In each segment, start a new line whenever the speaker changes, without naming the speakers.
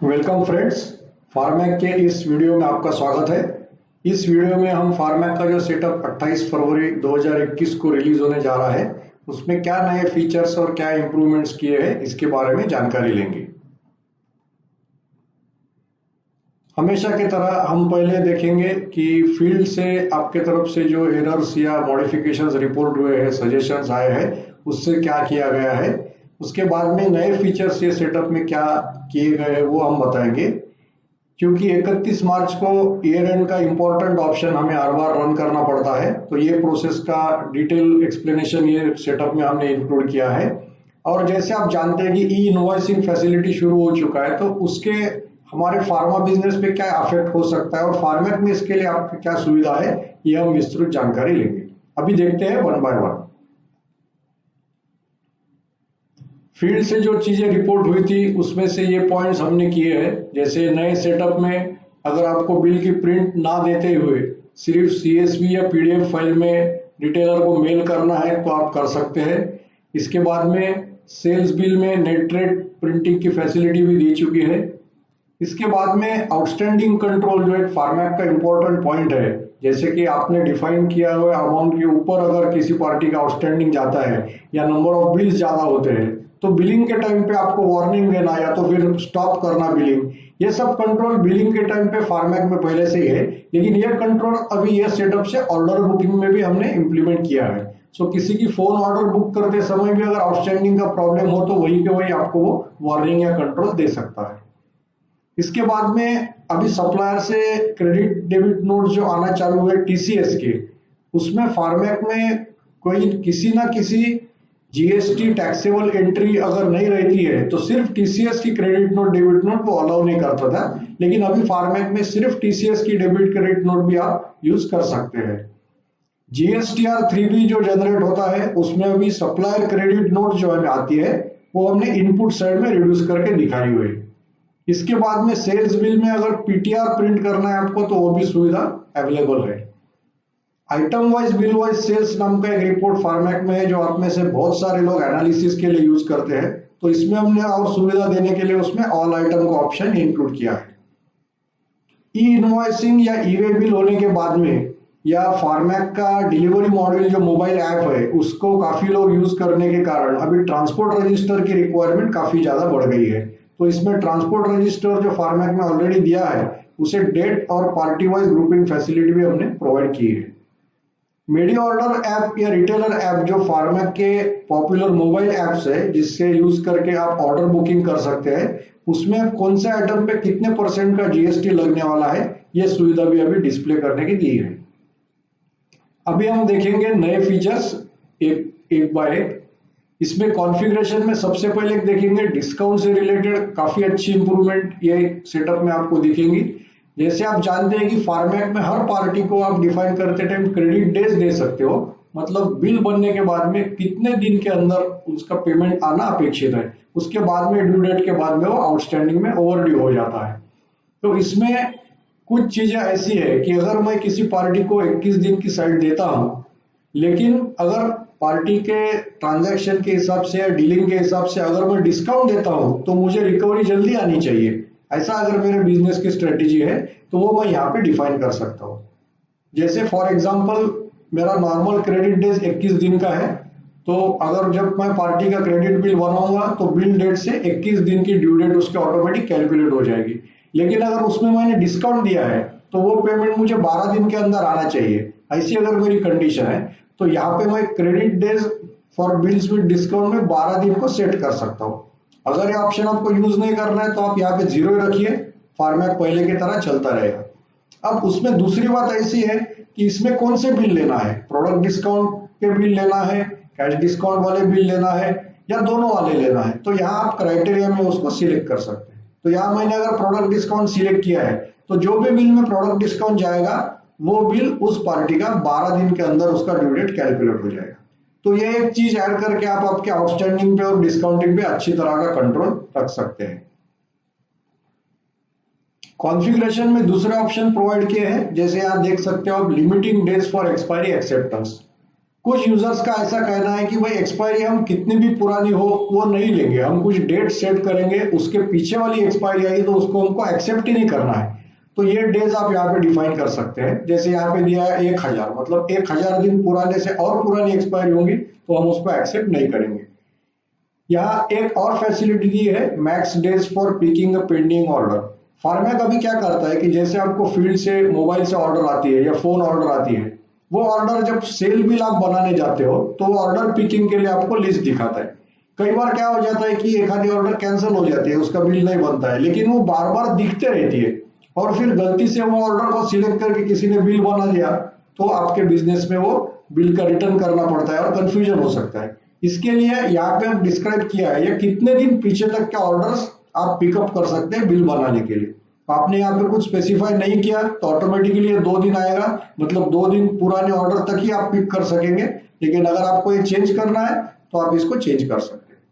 Welcome friends, फार्मैक के इस video में आपका स्वागत है। इस वीडियो में हम फार्मैक का जो सेटअप 28 फरवरी 2021 को रिलीज होने जा रहा है उसमें क्या नए फीचर्स और क्या इंप्रूवमेंट्स किए हैं इसके बारे में जानकारी लेंगे। हमेशा की तरह हम पहले देखेंगे कि फील्ड से आपके तरफ से जो एरर्स या मॉडिफिकेशंस रिपोर्ट हुए हैं, सजेशंस आए हैं, उससे क्या किया गया है। उसके बाद में नए फीचर्स ये सेटअप में क्या किए गए वो हम बताएंगे, क्योंकि 31 मार्च को ईयर एंड का इम्पोर्टेंट ऑप्शन हमें हर बार रन करना पड़ता है, तो ये प्रोसेस का डिटेल एक्सप्लेनेशन ये सेटअप में हमने इंक्लूड किया है। और जैसे आप जानते हैं कि ई इनवॉइसिंग फैसिलिटी शुरू हो चुका है, तो उसके हमारे फार्मा बिजनेस पे क्या अफेक्ट हो सकता है और फार्मेट में इसके लिए आपकी क्या सुविधा है, ये हम विस्तृत जानकारी लेंगे। अभी देखते हैं वन बाय वन। फील्ड से जो चीजें रिपोर्ट हुई थी उसमें से ये पॉइंट्स हमने किए हैं। जैसे नए सेटअप में अगर आपको बिल की प्रिंट ना देते हुए सिर्फ सीएसवी या पीडीएफ फाइल में रिटेलर को मेल करना है तो आप कर सकते हैं। इसके बाद में सेल्स बिल में नेट रेट प्रिंटिंग की फैसिलिटी भी दी चुकी है। इसके बाद में आउटस्टैंडिंग कंट्रोल जो एक फार्मैक का इंपॉर्टेंट पॉइंट है, जैसे कि आपने डिफाइन किया हुआ अमाउंट के ऊपर अगर किसी पार्टी का आउटस्टैंडिंग जाता है या नंबर ऑफ बिल्स ज्यादा होते हैं तो बिलिंग के टाइम पे आपको वार्निंग देना या तो फिर स्टॉप करना बिलिंग, ये सब कंट्रोल बिलिंग के टाइम पे फार्मैक में पहले से ही है। लेकिन ये कंट्रोल अभी ये सेटअप से ऑर्डर बुकिंग में भी हमने इंप्लीमेंट किया है। सो किसी की फोन ऑर्डर बुक करते समय भी अगर आउटस्टैंडिंग का प्रॉब्लम हो तो वही के वही आपको वो वार्निंग या कंट्रोल दे सकता है। इसके बाद में अभी सप्लायर से क्रेडिट डेबिट नोट जो आना चालू हुए टीसीएस के, उसमें फार्मैक में कोई किसी ना किसी जीएसटी टैक्सेबल एंट्री अगर नहीं रहती है तो सिर्फ टीसीएस की क्रेडिट नोट डेबिट नोट वो अलाउ नहीं करता था, लेकिन अभी फार्मैक में सिर्फ टीसीएस की डेबिट क्रेडिट नोट भी आप यूज कर सकते हैं। जीएसटीआर 3B जो जनरेट होता है उसमें अभी सप्लायर क्रेडिट नोट जो हमें आती है वो हमने इनपुट साइड में रिड्यूस करके दिखाई हुई। इसके बाद में सेल्स बिल में अगर पीटीआर प्रिंट करना है आपको तो वो भी सुविधा अवेलेबल है। Item wise bill wise sales नाम का एक रिपोर्ट फार्मैक में है जो आप में से बहुत सारे लोग एनालिसिस के लिए यूज करते हैं, तो इसमें हमने और सुविधा देने के लिए उसमें ऑल आइटम का ऑप्शन इंक्लूड किया है। ई इनवॉइसिंग या ई वे बिल होने के बाद में या फार्मैक का डिलीवरी मॉड्यूल जो मोबाइल ऐप है उसको काफी लोग यूज करने के कारण अभी ट्रांसपोर्ट रजिस्टर की रिक्वायरमेंट काफी ज्यादा बढ़ गई है। तो इसमें ट्रांसपोर्ट रजिस्टर जो फार्मैक में ऑलरेडी दिया है उसे डेट और पार्टी वाइज ग्रुपिंग फैसिलिटी भी हमने प्रोवाइड की है। मेडी ऑर्डर ऐप या रिटेलर ऐप जो फार्मैक के पॉपुलर मोबाइल ऐप्स है जिससे यूज करके आप ऑर्डर बुकिंग कर सकते हैं, उसमें कौन से आइटम पे कितने % का जीएसटी लगने वाला है ये सुविधा भी अभी डिस्प्ले करने की दी है। अभी हम देखेंगे नए फीचर्स एक बाय एक। इसमें कॉन्फ़िगरेशन में सबसे पहले देखेंगे डिस्काउंट से रिलेटेड काफी अच्छी इंप्रूवमेंट ये सेटअप में आपको दिखेंगी। जैसे आप जानते हैं कि फार्मैक में हर पार्टी को आप डिफाइन करते टाइम क्रेडिट डेज दे सकते हो, मतलब बिल बनने के बाद में कितने दिन के अंदर उसका पेमेंट आना अपेक्षित है, उसके बाद में ड्यू डेट के बाद में वो आउटस्टैंडिंग में ओवरड्यू हो जाता है। तो इसमें कुछ चीजें ऐसी है कि अगर मैं किसी पार्टी को 21 दिन की साइट देता हूं, लेकिन अगर पार्टी के ट्रांजैक्शन के हिसाब से या डीलिंग के हिसाब से अगर मैं डिस्काउंट देता हूं तो मुझे रिकवरी जल्दी आनी चाहिए, ऐसा अगर मेरे बिजनेस की स्ट्रेटेजी है तो वो मैं यहाँ पे डिफाइन कर सकता हूँ। जैसे फॉर एग्जांपल मेरा नॉर्मल क्रेडिट डेज 21 दिन का है, तो अगर जब मैं पार्टी का क्रेडिट बिल बनाऊंगा तो बिल डेट से 21 दिन की ड्यू डेट उसके ऑटोमेटिक कैलकुलेट हो जाएगी। लेकिन अगर उसमें मैंने डिस्काउंट दिया है तो वो पेमेंट मुझे 12 दिन के अंदर आना चाहिए, ऐसी अगर मेरी कंडीशन है तो यहाँ पे मैं credit days for bills with discount में 12 दिन को सेट कर सकता हूँ। अगर ये ऑप्शन आपको यूज नहीं करना है तो आप यहाँ पे 0 रखिए, फार्मैक पहले की तरह चलता रहेगा। अब उसमें दूसरी बात ऐसी है कि इसमें कौन से बिल लेना है, प्रोडक्ट डिस्काउंट के बिल लेना है, कैश डिस्काउंट वाले बिल लेना है या दोनों वाले लेना है, तो यहाँ आप क्राइटेरिया में उसको सिलेक्ट कर सकते हैं। तो यहाँ मैंने अगर प्रोडक्ट डिस्काउंट सिलेक्ट किया है तो जो भी बिल में प्रोडक्ट डिस्काउंट जाएगा वो बिल उस पार्टी का 12 दिन के अंदर उसका ड्यू डेट कैलकुलेट हो जाएगा। तो ये एक चीज ऐड करके आप आपके आउटस्टैंडिंग पे और डिस्काउंटिंग पे अच्छी तरह का कंट्रोल रख सकते हैं। कॉन्फ़िगरेशन में दूसरे ऑप्शन प्रोवाइड किए हैं, जैसे आप देख सकते हो आप limiting days for expiry acceptance. कुछ यूजर्स का ऐसा कहना है कि भाई एक्सपायरी हम कितनी भी पुरानी हो वो नहीं लेंगे, हम कुछ डेट सेट करेंगे, उसके पीछे वाली एक्सपायरी आई तो उसको हमको एक्सेप्ट ही नहीं करना है। तो ये डेज आप यहाँ पे डिफाइन कर सकते हैं। जैसे यहाँ पे दिया है 1000, मतलब 1000 दिन पुराने से और पुरानी एक्सपायरी होंगी तो हम उसको एक्सेप्ट नहीं करेंगे। यहाँ एक और फैसिलिटी दी है, max days for picking a pending order. फार्मैक अभी क्या करता है कि जैसे आपको फील्ड से मोबाइल से ऑर्डर आती है या फोन ऑर्डर आती है, वो ऑर्डर जब सेल बिल आप बनाने जाते हो तो ऑर्डर पिकिंग के लिए आपको लिस्ट दिखाता है। कई बार क्या हो जाता है कि एक आधी ऑर्डर कैंसिल हो जाती है, उसका बिल नहीं बनता है, लेकिन वो बार बार दिखते रहती है और फिर गलती से वो ऑर्डर को सिलेक्ट करके किसी ने बिल बना दिया तो आपके बिजनेस में वो बिल का रिटर्न करना पड़ता है और कंफ्यूजन हो सकता है। इसके लिए यहाँ पे डिस्क्राइब किया है या कितने दिन पीछे तक के ऑर्डर्स आप पिकअप कर सकते हैं बिल बनाने के लिए। आपने यहाँ पे कुछ स्पेसिफाई नहीं किया तो ऑटोमेटिकली ये 2 दिन आएगा, मतलब 2 दिन पुराने ऑर्डर तक ही आप पिक कर सकेंगे। लेकिन अगर आपको ये चेंज करना है तो आप इसको चेंज कर सकते हैं।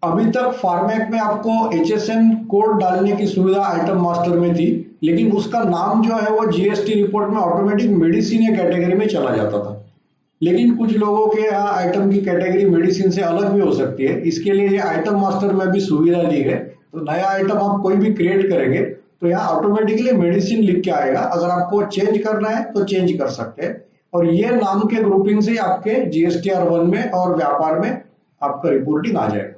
अभी तक फार्मैक में आपको HSN कोड डालने की सुविधा आइटम मास्टर में थी, लेकिन उसका नाम जो है वो GST रिपोर्ट में ऑटोमेटिक मेडिसिन या कैटेगरी में चला जाता था। लेकिन कुछ लोगों के यहाँ आइटम की कैटेगरी मेडिसिन से अलग भी हो सकती है, इसके लिए ये आइटम मास्टर में भी सुविधा दी है। तो नया आइटम आप कोई भी क्रिएट करेंगे तो यहाँ ऑटोमेटिकली मेडिसिन लिख के आएगा, अगर आपको चेंज करना है तो चेंज कर सकते हैं। और ये नाम के ग्रुपिंग से आपके GSTR 1 में और व्यापार में आपका रिपोर्टिंग आ जाएगा।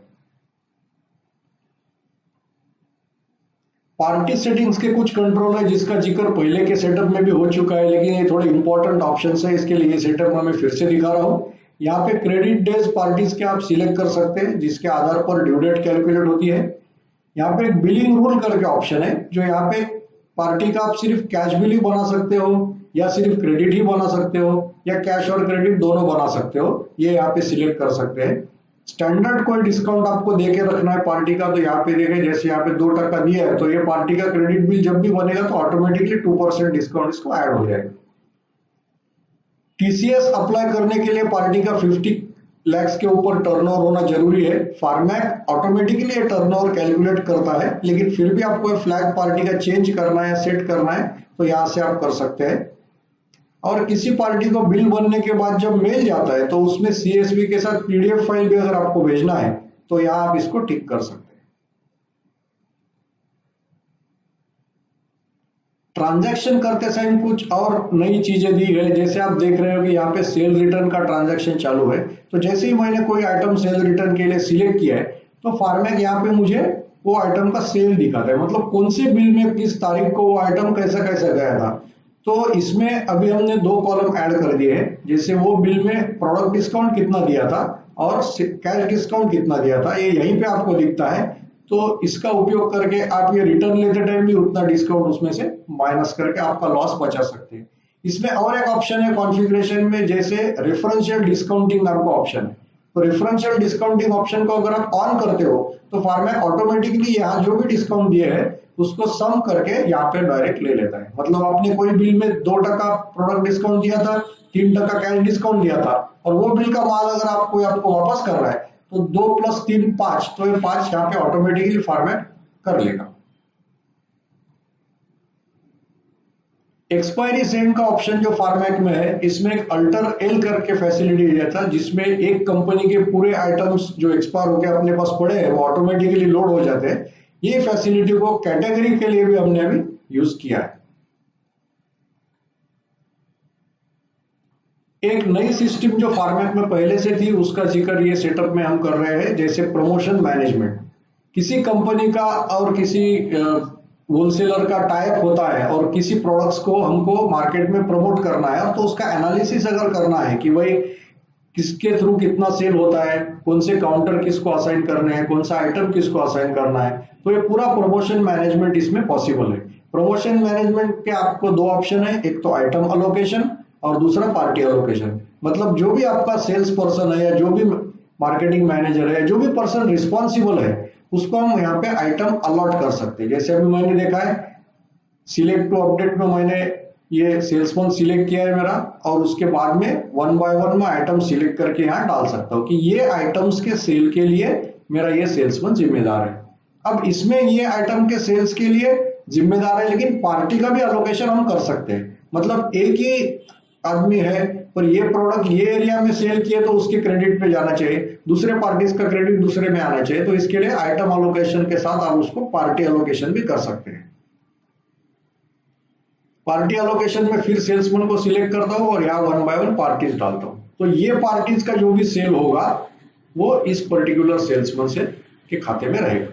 पार्टी सेटिंग्स के कुछ कंट्रोल है जिसका जिक्र पहले के सेटअप में भी हो चुका है, लेकिन ये थोड़े इंपॉर्टेंट ऑप्शन है, इसके लिए ये सेटअप में मैं फिर से दिखा रहा हूँ। यहाँ पे क्रेडिट डेज पार्टीज के आप सिलेक्ट कर सकते हैं जिसके आधार पर ड्यू डेट कैलकुलेट होती है। यहाँ पे एक बिलिंग रूल करके ऑप्शन है, जो यहाँ पे पार्टी का आप सिर्फ कैश बिल ही बना सकते हो या सिर्फ क्रेडिट ही बना सकते हो या कैश और क्रेडिट दोनों बना सकते हो, ये यहाँ पे सिलेक्ट कर सकते हैं। स्टैंडर्ड कोई डिस्काउंट आपको देके रखना है पार्टी का तो यहाँ पे देखें, जैसे यहाँ पे 2% दिया है तो ये पार्टी का क्रेडिट बिल जब भी बनेगा तो ऑटोमेटिकली 2% डिस्काउंट इसको ऐड हो जाएगा। TCS अप्लाई करने के लिए पार्टी का 50 लाख के ऊपर टर्नओवर होना जरूरी है। फार्मैक ऑटोमेटिकली ये टर्नओवर कैलकुलेट करता है, लेकिन फिर भी आपको फ्लैग पार्टी का चेंज करना है, सेट करना है तो यहाँ से आप कर सकते हैं। और किसी पार्टी को बिल बनने के बाद जब मेल जाता है तो उसमें CSV के साथ PDF फाइल भी अगर आपको भेजना है तो यहाँ आप इसको टिक कर सकते हैं। ट्रांजैक्शन करते समय कुछ और नई चीजें दी है, जैसे आप देख रहे हो कि यहाँ पे सेल रिटर्न का ट्रांजैक्शन चालू है। तो जैसे ही मैंने कोई आइटम सेल रिटर्न के लिए सिलेक्ट किया है तो फार्मैक यहाँ पे मुझे वो आइटम का सेल दिखाता है, मतलब कौन से बिल में किस तारीख को वो आइटम कैसा कैसा गया था। तो इसमें अभी हमने 2 कॉलम ऐड कर दिए हैं, जैसे वो बिल में प्रोडक्ट डिस्काउंट कितना दिया था और कैश डिस्काउंट कितना दिया था, ये यहीं पे आपको दिखता है। तो इसका उपयोग करके आप ये रिटर्न लेते टाइम भी उतना डिस्काउंट उसमें से माइनस करके आपका लॉस बचा सकते हैं। इसमें और एक ऑप्शन है कॉन्फ़िगरेशन में, जैसे रेफरेंशियल डिस्काउंटिंग नाम का ऑप्शन है। तो रेफरेंशियल डिस्काउंटिंग ऑप्शन को अगर आप ऑन करते हो तो फार्मैक ऑटोमेटिकली यहाँ जो भी डिस्काउंट दिए है उसको सम करके यहाँ पे डायरेक्ट ले लेता है। मतलब आपने कोई बिल में 2% प्रोडक्ट डिस्काउंट दिया था, 3% कैश डिस्काउंट दिया था और वो बिल का माल अगर आपको वापस करना है तो 2 + 3 5, तो ये 5 यहाँ पे ऑटोमेटिकली फॉर्मेट कर लेगा। एक्सपायरी सेंड का ऑप्शन जो फॉर्मेट में है, इसमें एक अल्टर एल करके फैसिलिटी दिया था जिसमें एक कंपनी के पूरे आइटम्स जो एक्सपायर होकर अपने पास पड़े हैं वो ऑटोमेटिकली लोड हो जाते हैं। ये फैसिलिटी को कैटेगरी के लिए भी हमने अभी यूज किया है। एक नई सिस्टम जो फॉर्मेट में पहले से थी उसका जिक्र ये सेटअप में हम कर रहे हैं, जैसे प्रमोशन मैनेजमेंट। किसी कंपनी का और किसी होलसेलर का टाइप होता है और किसी प्रोडक्ट्स को हमको मार्केट में प्रमोट करना है, तो उसका एनालिसिस अगर करना है कि भाई किसके थ्रू कितना सेल होता है, कौन से काउंटर किसको असाइन करने हैं, कौन सा आइटम किसको असाइन करना है, तो ये पूरा प्रमोशन मैनेजमेंट इसमें पॉसिबल है। प्रमोशन मैनेजमेंट के आपको 2 ऑप्शन है, एक तो आइटम अलोकेशन और दूसरा पार्टी अलोकेशन। मतलब जो भी आपका सेल्स पर्सन है या जो भी मार्केटिंग मैनेजर है, जो भी पर्सन रिस्पॉन्सिबल है, उसको हम यहाँ पे आइटम अलॉट कर सकते हैं। जैसे अभी मैंने देखा है सिलेक्ट टू अपडेट में मैंने ये सेल्समैन सिलेक्ट किया है मेरा, और उसके बाद में 1 बाय 1 में आइटम सिलेक्ट करके यहाँ डाल सकता हूँ कि ये आइटम्स के सेल के लिए मेरा ये सेल्समैन जिम्मेदार है। अब इसमें ये आइटम के सेल्स के लिए जिम्मेदार है, लेकिन पार्टी का भी अलोकेशन हम कर सकते हैं। मतलब एक ही आदमी है पर ये प्रोडक्ट ये एरिया में सेल किया तो उसके क्रेडिट पे जाना चाहिए, दूसरे पार्टीज का क्रेडिट दूसरे में आना चाहिए। तो इसके लिए आइटम अलोकेशन के साथ आप उसको पार्टी अलोकेशन भी कर सकते हैं। पार्टी अलोकेशन में फिर सेल्समैन को सिलेक्ट करता हूं और यहाँ 1 बाय 1 पार्टीज डालता हूं। तो ये पार्टीज का जो भी सेल होगा वो इस पर्टिकुलर सेल्समैन से के खाते में रहेगा।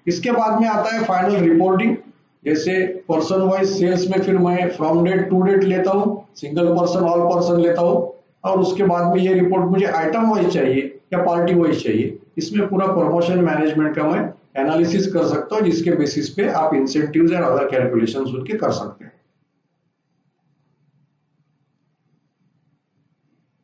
इसके बाद में आता है फाइनल रिपोर्टिंग। जैसे पर्सन वाइज सेल्स में फिर मैं फ्रॉम डेट टू डेट लेता हूँ, सिंगल पर्सन ऑल पर्सन लेता हूँ, और उसके बाद में ये रिपोर्ट मुझे आइटम वाइज चाहिए या पार्टी वाइज चाहिए। इसमें पूरा प्रमोशन मैनेजमेंट का मैं एनालिसिस कर सकता हूँ, जिसके बेसिस पे आप इंसेंटिव्स और अदर कैलकुलेशन उनके कर सकते हैं।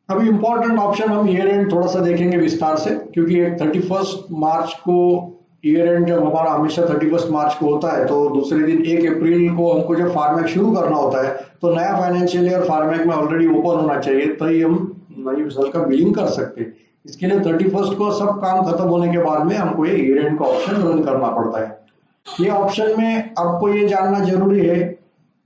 अभी इंपॉर्टेंट ऑप्शन हम ईयर एंड थोड़ा सा देखेंगे विस्तार से, क्योंकि 31 मार्च को ईयर एंड जब हमारा हमेशा 31 मार्च को होता है, तो दूसरे दिन 1 अप्रैल को हमको जब फार्मेक शुरू करना होता है, तो नया फाइनेंशियल ईयर फार्मेक में ऑलरेडी ओपन होना चाहिए, तभी हम नई साल का बिलिंग कर सकते हैं। इसके लिए 31 को सब काम खत्म होने के बाद में हमको ये ईयर एंड का ऑप्शन रन करना पड़ता है। ये ऑप्शन में आपको ये जानना जरूरी है,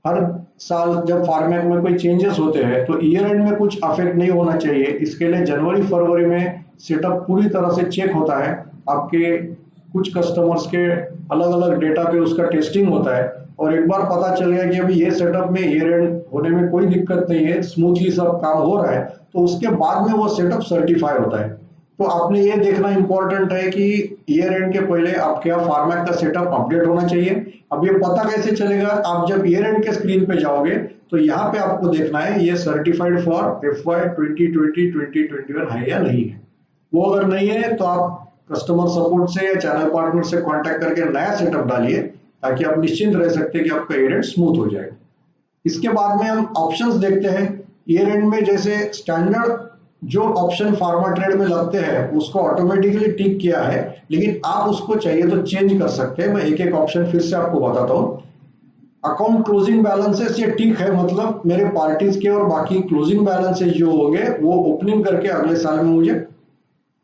हर साल जब फार्मेक में कोई चेंजेस होते हैं तो ईयर एंड में कुछ अफेक्ट नहीं होना चाहिए। इसके लिए जनवरी फरवरी में सेटअप पूरी तरह से चेक होता है, आपके कुछ कस्टमर्स के अलग अलग डेटा पे उसका टेस्टिंग होता है, और एक बार पता चल गया कि अभी ये सेटअप में ईयर एंड होने में कोई दिक्कत नहीं है, स्मूथली सब काम हो रहा है, तो उसके बाद में वो सेटअप सर्टिफाई होता है। तो आपने ये देखना इंपॉर्टेंट है कि ईयर एंड के पहले आपके यहाँ फार्मेक का सेटअप अपडेट होना चाहिए। अब ये पता कैसे चलेगा, आप जब ईयर एंड के स्क्रीन पे जाओगे तो यहाँ पे आपको देखना है ये सर्टिफाइड फॉर FY 2020-2021 है या नहीं है। वो अगर नहीं है तो आप कस्टमर सपोर्ट से या चैनल पार्टनर से कांटेक्ट करके नया सेटअप डालिए, ताकि आप निश्चिंत रह सकते हैं कि आपका ईयर एंड स्मूथ हो जाएगा। इसके बाद में हम ऑप्शंस देखते हैं। ईयर एंड में जैसे स्टैंडर्ड जो ऑप्शन फार्मा ट्रेड में लगते हैं उसको ऑटोमेटिकली टिक किया है, लेकिन आप उसको चाहिए तो चेंज कर सकते हैं। मैं एक एक ऑप्शन फिर से आपको बताता हूँ। अकाउंट क्लोजिंग बैलेंसेस ये टिक है, मतलब मेरे पार्टीज के और बाकी क्लोजिंग बैलेंसेस जो होंगे वो ओपनिंग करके अगले साल में मुझे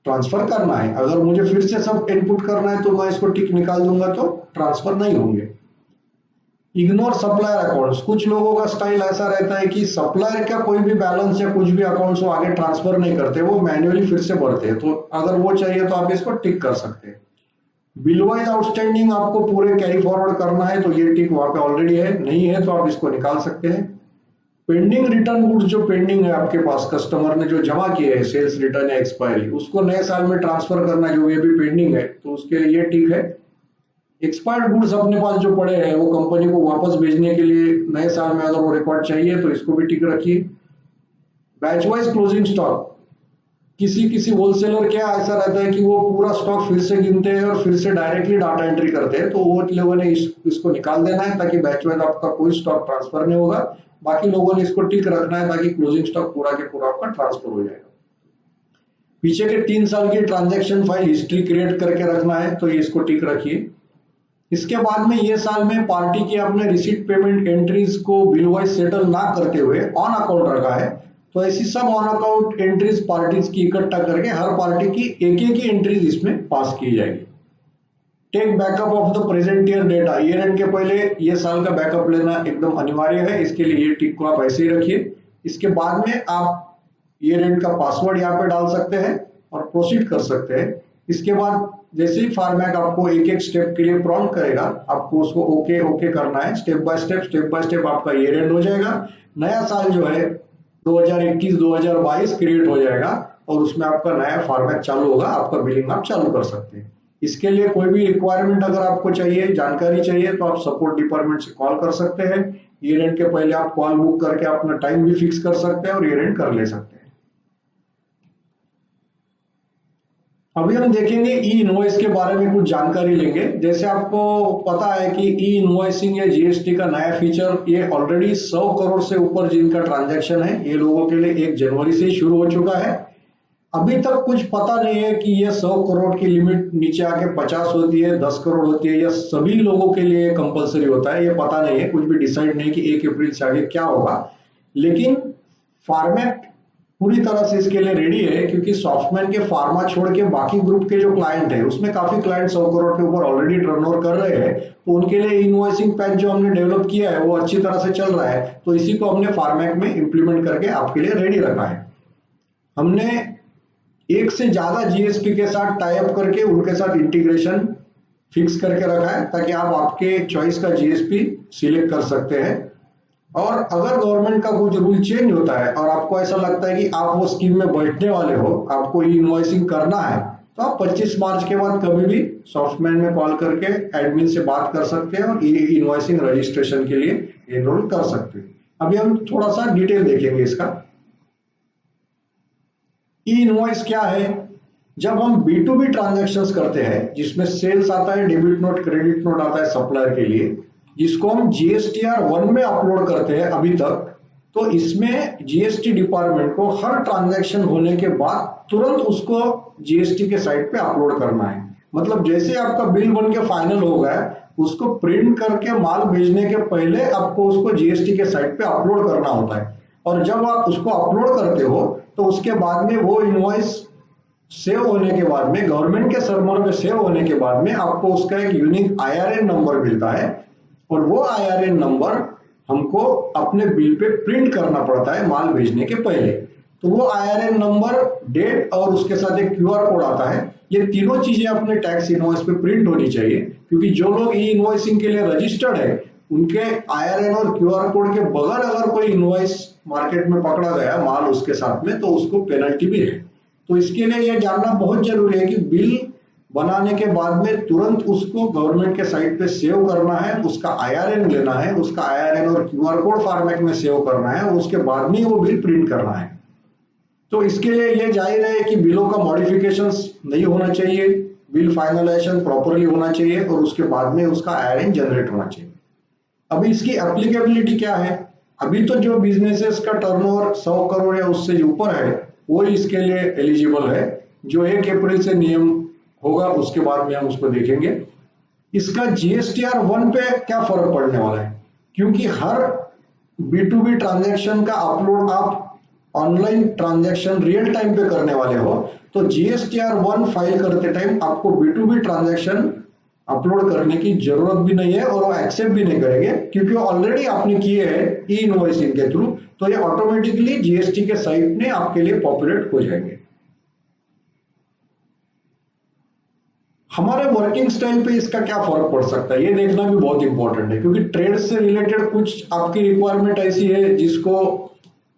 ट्रांसफर करना है। अगर मुझे फिर से सब इनपुट करना है तो मैं इसको टिक निकाल दूंगा तो ट्रांसफर नहीं होंगे। इग्नोर सप्लायर अकाउंट्स, कुछ लोगों का स्टाइल ऐसा रहता है कि सप्लायर का कोई भी बैलेंस या कुछ भी अकाउंट्स वो आगे ट्रांसफर नहीं करते, वो मैन्युअली फिर से भरते हैं, तो अगर वो चाहिए तो आप इसको टिक कर सकते हैं। बिल वाइज आउटस्टैंडिंग आपको पूरे कैरी फॉरवर्ड करना है तो ये टिक वहां पे ऑलरेडी है, नहीं है तो आप इसको निकाल सकते हैं। पेंडिंग रिटर्न गुड्स जो पेंडिंग है आपके पास, कस्टमर ने जो जमा किए हैं सेल्स रिटर्न या एक्सपायरी, उसको नए साल में ट्रांसफर करना जो ये भी पेंडिंग है, तो उसके लिए ये टिक है। एक्सपायर्ड गुड्स अपने पास जो पड़े हैं वो कंपनी को वापस भेजने के लिए नए साल में अगर वो रिकॉर्ड चाहिए तो इसको भी टिक रखिए। बैच वाइज क्लोजिंग स्टॉक, किसी होलसेलर क्या ऐसा रहता है कि वो पूरा स्टॉक फिर से गिनते हैं और फिर से डायरेक्टली डाटा एंट्री करते हैं, तो वो लोगों ने इसको निकाल देना है ताकि बैच वाइज आपका कोई स्टॉक ट्रांसफर नहीं होगा। बाकी लोगों ने इसको टिक रखना है ताकि क्लोजिंग स्टॉक पूरा के पूरा आपका ट्रांसफर हो जाएगा। पीछे के 3 साल की ट्रांजैक्शन फाइल हिस्ट्री क्रिएट करके रखना है, तो ये इसको टिक रखिए। इसके बाद में ये साल में पार्टी की आपने रिसीट पेमेंट एंट्रीज को बिल वाइज सेटल ना करते हुए ऑन अकाउंट रखा है, तो ऐसी सब ऑन अकाउंट एंट्रीज पार्टीज की इकट्ठा करके हर पार्टी की एक ही एंट्रीज इसमें पास की जाएगी। Take backup of the present year data, year end के पहले ये साल का बैकअप लेना एकदम अनिवार्य है, इसके लिए ये टिक को आप ऐसे ही रखिए। इसके बाद में आप ईयर एंड का पासवर्ड यहाँ पे डाल सकते हैं और प्रोसीड कर सकते हैं। इसके बाद जैसे ही फार्मेक आपको एक एक स्टेप के लिए प्रॉम्प्ट करेगा, आपको उसको ओके करना है। स्टेप बाय स्टेप आपका ईयर एंड हो जाएगा। नया साल जो है 2021-2022 क्रिएट हो जाएगा और उसमें आपका नया फॉर्मेट चालू होगा, आपका बिलिंग आप चालू कर सकते हैं। इसके लिए कोई भी रिक्वायरमेंट अगर आपको चाहिए, जानकारी चाहिए, तो आप सपोर्ट डिपार्टमेंट से कॉल कर सकते हैं। ईयर एंड के पहले आप कॉल बुक करके अपना टाइम भी फिक्स कर सकते हैं और ईयर एंड कर ले सकते हैं। अभी हम देखेंगे ई इनवॉइस के बारे में कुछ जानकारी लेंगे। जैसे आपको पता है कि ई इनवॉइसिंग या जीएसटी का नया फीचर ये ऑलरेडी 100 करोड़ से ऊपर जिनका ट्रांजैक्शन है ये लोगों के लिए 1 जनवरी से शुरू हो चुका है। अभी तक कुछ पता नहीं है कि ये 100 करोड़ की लिमिट नीचे आके 50 होती है, 10 करोड़ होती है, या सभी लोगों के लिए कंपलसरी होता है, ये पता नहीं है। कुछ भी डिसाइड नहीं कि 1 अप्रैल से आगे क्या होगा। लेकिन फार्मेट पूरी तरह से इसके लिए रेडी है, क्योंकि सॉफ्टमैन के फार्मा छोड़ के बाकी ग्रुप के जो क्लाइंट है उसमें काफी क्लाइंट 100 करोड़ के ऊपर ऑलरेडी टर्नओवर कर रहे हैं, तो उनके लिए इनवॉइसिंग पैच जो हमने डेवलप किया है वो अच्छी तरह से चल रहा है, तो इसी को हमने फार्मैक में इंप्लीमेंट करके आपके लिए रेडी रखा है। हमने एक से ज्यादा जीएसपी के साथ टाई अप करके उनके साथ इंटीग्रेशन फिक्स करके रखा है, ताकि आप आपके चॉइस का जीएसपी सिलेक्ट कर सकते हैं। और अगर गवर्नमेंट का कुछ रूल चेंज होता है और आपको ऐसा लगता है कि आप वो स्कीम में बैठने वाले हो, आपको ई इनवॉइसिंग करना है, तो आप 25 मार्च के बाद कभी भी सॉफ्टमैन में कॉल करके एडमिन से बात कर सकते हैं और ई इनवॉइसिंग रजिस्ट्रेशन के लिए एनरोल कर सकते हैं। अभी हम थोड़ा सा डिटेल देखेंगे इसका। ई इनवॉइस क्या है? जब हम B2B ट्रांजैक्शंस करते हैं जिसमें सेल्स आता है, डेबिट नोट, क्रेडिट नोट आता है सप्लायर के लिए, जिसको हम GSTR 1 में अपलोड करते हैं अभी तक, तो इसमें जीएसटी डिपार्टमेंट को हर ट्रांजैक्शन होने के बाद तुरंत उसको जीएसटी के साइट पे अपलोड करना है। मतलब जैसे आपका बिल बन के फाइनल हो गया, उसको प्रिंट करके माल भेजने के पहले आपको उसको जीएसटी के साइट पे अपलोड करना होता है। और जब आप उसको अपलोड करते हो तो उसके बाद में वो इनवॉइस सेव होने के बाद में, गवर्नमेंट के सर्वर में सेव होने के बाद में आपको उसका एक यूनिक IRN नंबर मिलता है, और वो IRN नंबर हमको अपने बिल पे प्रिंट करना पड़ता है माल भेजने के पहले। तो वो IRN नंबर, डेट और उसके साथ एक QR कोड आता है। ये तीनों चीजें अपने टैक्स इनवॉइस पे प्रिंट होनी चाहिए, क्योंकि जो लोग ई इनवॉइसिंग के लिए रजिस्टर्ड है उनके IRN और QR कोड के बगैर अगर कोई इनवॉइस मार्केट में पकड़ा गया माल उसके साथ में, तो उसको पेनल्टी भी है। तो इसके लिए यह जानना बहुत जरूरी है कि बिल बनाने के बाद में तुरंत उसको गवर्नमेंट के साइट पे सेव करना है, उसका IRN लेना है, उसका IRN और QR कोड फॉर्मेट में सेव करना है, और उसके बाद में वो बिल प्रिंट करना है। तो इसके लिए ये जाहिर है कि बिलों का मॉडिफिकेशंस नहीं होना चाहिए, बिल फाइनलाइजेशन प्रॉपरली होना चाहिए, और उसके बाद में उसका IRN जनरेट होना चाहिए। अभी इसकी एप्लीकेबिलिटी क्या है? अभी तो जो बिजनेसेस का टर्नओवर 100 करोड़ या उससे ऊपर है वो इसके लिए एलिजिबल है। जो 1 अप्रैल से नियम होगा उसके बाद में हम उसको देखेंगे। इसका GSTR 1 पे क्या फर्क पड़ने वाला है? क्योंकि हर B2B ट्रांजैक्शन का अपलोड आप ऑनलाइन ट्रांजैक्शन रियल टाइम पे करने वाले हो, तो GSTR 1 फाइल करते टाइम आपको B2B ट्रांजैक्शन अपलोड करने की जरूरत भी नहीं है, और वो एक्सेप्ट भी नहीं करेंगे, क्योंकि ऑलरेडी आपने किए हैं ई इनवॉइसिंग के थ्रू, तो ये ऑटोमेटिकली जीएसटी के साइट में आपके लिए पॉपुलेट हो जाएंगे। हमारे वर्किंग स्टाइल पे इसका क्या फर्क पड़ सकता है, ये देखना भी बहुत इंपॉर्टेंट है, क्योंकि ट्रेड से रिलेटेड कुछ आपकी रिक्वायरमेंट ऐसी है जिसको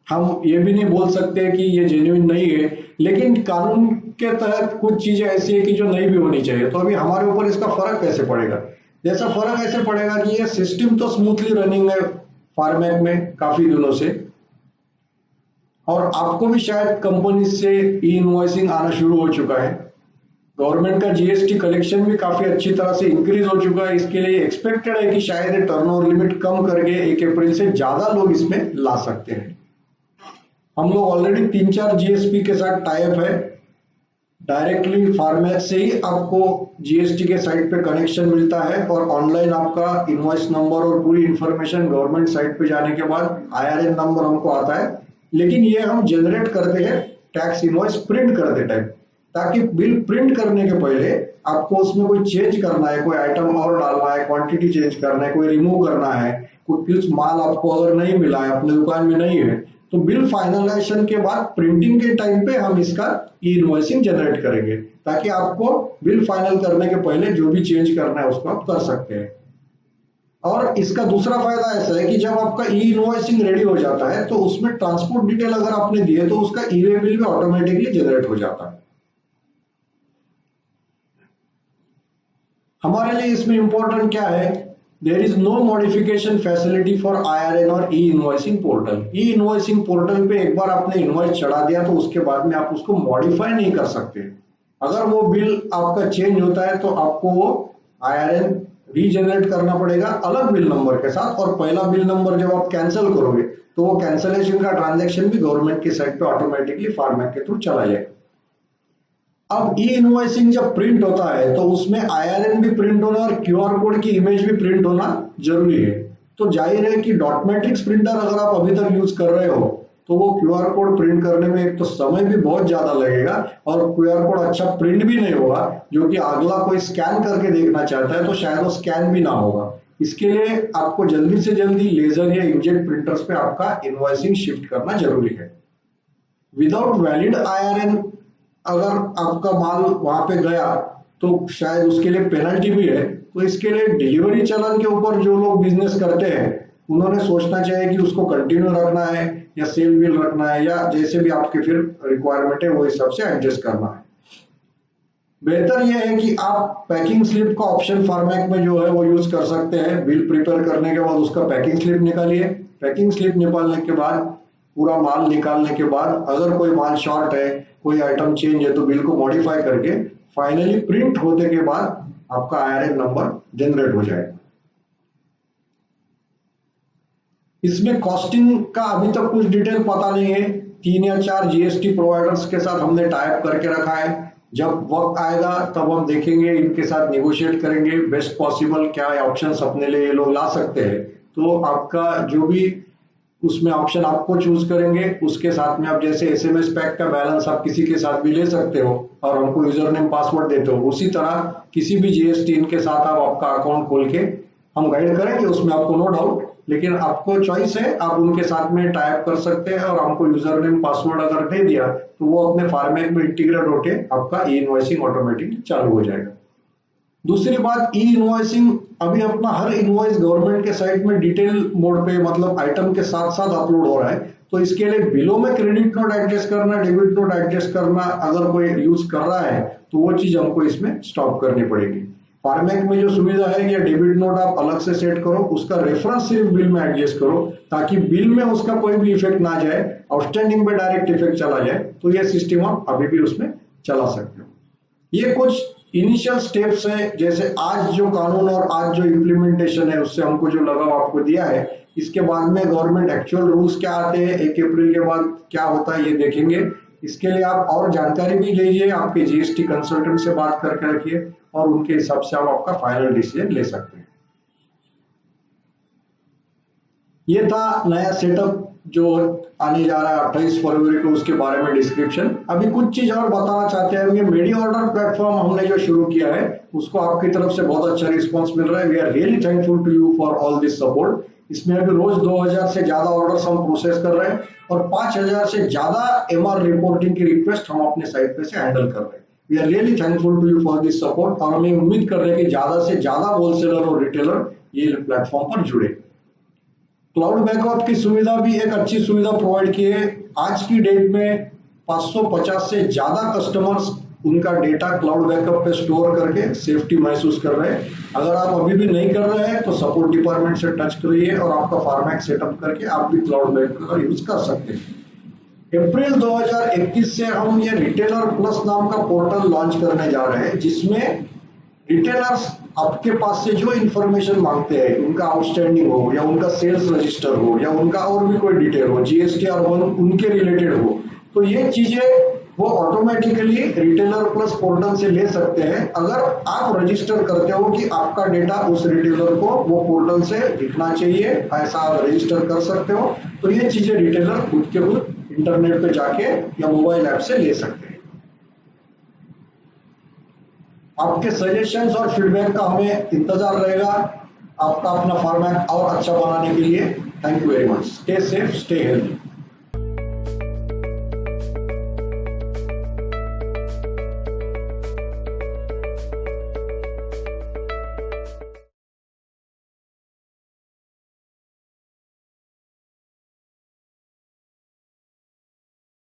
हम ये भी नहीं बोल सकते कि ये जेन्युइन नहीं है, लेकिन कानून के तहत कुछ चीजें ऐसी है कि जो नहीं भी होनी चाहिए। तो अभी हमारे ऊपर इसका फर्क कैसे पड़ेगा? जैसा फर्क ऐसे पड़ेगा कि ये सिस्टम तो स्मूथली रनिंग है फार्मैक में काफी दिनों से, और आपको भी शायद कंपनी से ई इनवॉइसिंग आना शुरू हो चुका है। गवर्नमेंट का जीएसटी कलेक्शन भी काफी अच्छी तरह से इंक्रीज हो चुका है। इसके लिए एक्सपेक्टेड है कि शायद टर्नओवर लिमिट कम करके 1 अप्रैल से ज्यादा लोग इसमें ला सकते हैं। हम लोग ऑलरेडी 3-4 जीएसपी के साथ टाई अप है। डायरेक्टली फार्मैक से ही आपको जीएसटी के साइट पे कनेक्शन मिलता है, और ऑनलाइन आपका इनवॉइस नंबर और पूरी इंफॉर्मेशन गवर्नमेंट साइट पे जाने के बाद IRN नंबर हमको आता है। लेकिन ये हम जनरेट करते हैं टैक्स इनवॉइस प्रिंट करते टाइम, ताकि बिल प्रिंट करने के पहले आपको उसमें कोई चेंज करना है, कोई आइटम और डालना है, क्वांटिटी चेंज करना है, कोई रिमूव करना है, कुछ माल आपको अगर नहीं मिला है, अपने दुकान में नहीं है, तो बिल फाइनलाइजेशन के बाद प्रिंटिंग के टाइम पे हम इसका ई इनवॉइसिंग जनरेट करेंगे, ताकि आपको बिल फाइनल करने के पहले जो भी चेंज करना है उसको आप कर सकते हैं। और इसका दूसरा फायदा ऐसा है कि जब आपका ई इनवॉइसिंग रेडी हो जाता है तो उसमें ट्रांसपोर्ट डिटेल अगर आपने दिए तो उसका ई वे बिल भी ऑटोमेटिकली जनरेट हो जाता है। हमारे लिए इसमें इंपॉर्टेंट क्या है? There is no modification facility for IRN और e invoicing portal. E invoicing portal पे एक बार आपने इनवॉइस चढ़ा दिया तो उसके बाद में आप उसको मॉडिफाई नहीं कर सकते। अगर वो बिल आपका चेंज होता है तो आपको वो IRN रीजनरेट करना पड़ेगा अलग बिल नंबर के साथ, और पहला बिल नंबर जब आप कैंसिल करोगे तो वो कैंसिलेशन का ट्रांजैक्शन भी गवर्नमेंट की साइट पे ऑटोमेटिकली फार्मैक के थ्रू चला जाएगा। अब ई इनवॉइसिंग जब प्रिंट होता है तो उसमें IRN भी प्रिंट होना और QR कोड की इमेज भी प्रिंट होना जरूरी है। तो जाहिर है कि डॉटमेट्रिक्स प्रिंटर अगर आप अभी तक यूज कर रहे हो तो वो QR कोड प्रिंट करने में एक तो समय भी बहुत ज्यादा लगेगा और QR कोड अच्छा प्रिंट भी नहीं होगा, जो कि अगला कोई स्कैन करके देखना चाहता है तो शायद वो स्कैन भी ना होगा। इसके लिए आपको जल्दी से जल्दी लेजर या इंकजेट प्रिंटर्स पे आपका इनवॉइसिंग शिफ्ट करना जरूरी है। विदाउट वैलिड IRN अगर आपका माल वहां पे गया तो शायद उसके लिए पेनल्टी भी है। तो इसके लिए डिलीवरी चालान के ऊपर जो लोग बिजनेस करते हैं उन्होंने सोचना चाहिए कि उसको कंटिन्यू रखना है या सेल बिल रखना है, या जैसे भी आपकी फिर रिक्वायरमेंट है वो हिसाब से एडजस्ट करना है। बेहतर यह है कि आप पैकिंग स्लिप का ऑप्शन फॉर्मेट में जो है वो यूज कर सकते हैं। बिल प्रिपेयर करने के बाद उसका पैकिंग स्लिप निकालिए। पैकिंग स्लिप निकालने के बाद पूरा माल निकालने के बाद अगर कोई माल शॉर्ट है, कोई आइटम चेंज है, तो बिल को मॉडिफाई करके फाइनली प्रिंट होने के बाद आपका IRN नंबर जनरेट हो जाएगा। इसमें कॉस्टिंग का अभी तक कुछ डिटेल पता नहीं है। 3 या 4 GST प्रोवाइडर्स के साथ हमने टाइप करके रखा है। जब वक्त आएगा तब हम देखेंगे, इनके साथ नेगोशिएट करेंगे बेस्ट पॉसिबल क्या ऑप्शंस अपने लिए ये लोग ला सकते हैं। तो आपका जो भी उसमें ऑप्शन आपको चूज करेंगे उसके साथ में आप जैसे SMS पैक का बैलेंस आप किसी के साथ भी ले सकते हो और हमको यूजर नेम पासवर्ड देते हो, उसी तरह किसी भी GST इनके साथ आप आपका अकाउंट खोल के हम गाइड करेंगे उसमें, आपको नो डाउट। लेकिन आपको चॉइस है, आप उनके साथ में टाइप कर सकते हैं और हमको यूजर नेम पासवर्ड अगर दे दिया तो वो अपने फॉर्मेट में इंटीग्रेट होके आपका इनवॉइसिंग ऑटोमेटिक चालू हो जाएगा। दूसरी बात, इनवॉइसिंग अभी अपना हर इनवॉइस गवर्नमेंट के साइट में डिटेल मोड पे मतलब आइटम के साथ साथ अपलोड हो रहा है। तो इसके लिए बिलों में क्रेडिट नोट एडजस्ट करना, डेबिट नोट एडजस्ट करना अगर कोई यूज कर रहा है तो वो चीज हमको इसमें स्टॉप करनी पड़ेगी। फॉर्मेट में जो सुविधा है कि डेबिट नोट आप अलग से सेट करो, उसका रेफरेंस सिर्फ बिल में एडजस्ट करो ताकि बिल में उसका कोई भी इफेक्ट ना जाए, आउटस्टैंडिंग पे डायरेक्ट इफेक्ट चला जाए। तो ये सिस्टम आप अभी भी उसमें चला सकते हो। ये कुछ इनिशियल स्टेप्स है, जैसे आज जो कानून और आज जो इम्प्लीमेंटेशन है उससे हमको जो लगाव आपको दिया है। इसके बाद में गवर्नमेंट एक्चुअल रूल्स क्या आते हैं, 1 अप्रैल के बाद क्या होता है ये देखेंगे। इसके लिए आप और जानकारी भी लीजिए, आपके GST कंसल्टेंट से बात करके रखिए और उनके हिसाब से आप आपका फाइनल डिसीजन ले सकते हैं। ये था नया सेटअप जो आने जा रहा है 28 फरवरी को, उसके बारे में डिस्क्रिप्शन। अभी कुछ चीज और बताना चाहते हैं। ये मेडी ऑर्डर प्लेटफॉर्म हमने जो शुरू किया है उसको आपकी तरफ से बहुत अच्छा रिस्पांस मिल रहा है। We are really thankful to you for all this support. इसमें अभी रोज 2000 से ज्यादा ऑर्डर्स हम प्रोसेस कर रहे हैं और 5000 से ज्यादा MR रिपोर्टिंग की रिक्वेस्ट हम अपने साइट पे से हैंडल कर रहे हैं। We are really thankful to you for this support और हमें उम्मीद कर रहे हैं कि ज्यादा से ज्यादा होलसेलर और रिटेलर ये प्लेटफॉर्म पर जुड़े। क्लाउड बैकअप की सुविधा भी एक अच्छी सुविधा प्रोवाइड की है। आज की डेट में 550 से ज्यादा कस्टमर्स उनका डेटा क्लाउड बैकअप पे स्टोर करके सेफ्टी महसूस कर रहे हैं। अगर आप अभी भी नहीं कर रहे हैं तो सपोर्ट डिपार्टमेंट से टच करिए और आपका फॉर्मेट सेटअप करके आप भी क्लाउड बैकअप का यूज कर सकते हैं। अप्रैल 2021 से हम ये रिटेलर प्लस नाम का पोर्टल लॉन्च करने जा रहे हैं, जिसमें रिटेलर्स आपके पास से जो इंफॉर्मेशन मांगते हैं, उनका आउटस्टैंडिंग हो या उनका सेल्स रजिस्टर हो या उनका और भी कोई डिटेल हो, GST और उनके रिलेटेड हो, तो ये चीजें वो ऑटोमेटिकली रिटेलर प्लस पोर्टल से ले सकते हैं। अगर आप रजिस्टर करते हो कि आपका डेटा उस रिटेलर को वो पोर्टल से दिखना चाहिए, ऐसा आप रजिस्टर कर सकते हो। तो ये चीजें रिटेलर खुद के खुद इंटरनेट पे जाके या मोबाइल ऐप से ले सकते हैं। आपके सजेशंस और फीडबैक का हमें इंतजार रहेगा आपका अपना फॉर्मेट और अच्छा बनाने के लिए। Thank you very much. Stay safe, stay healthy.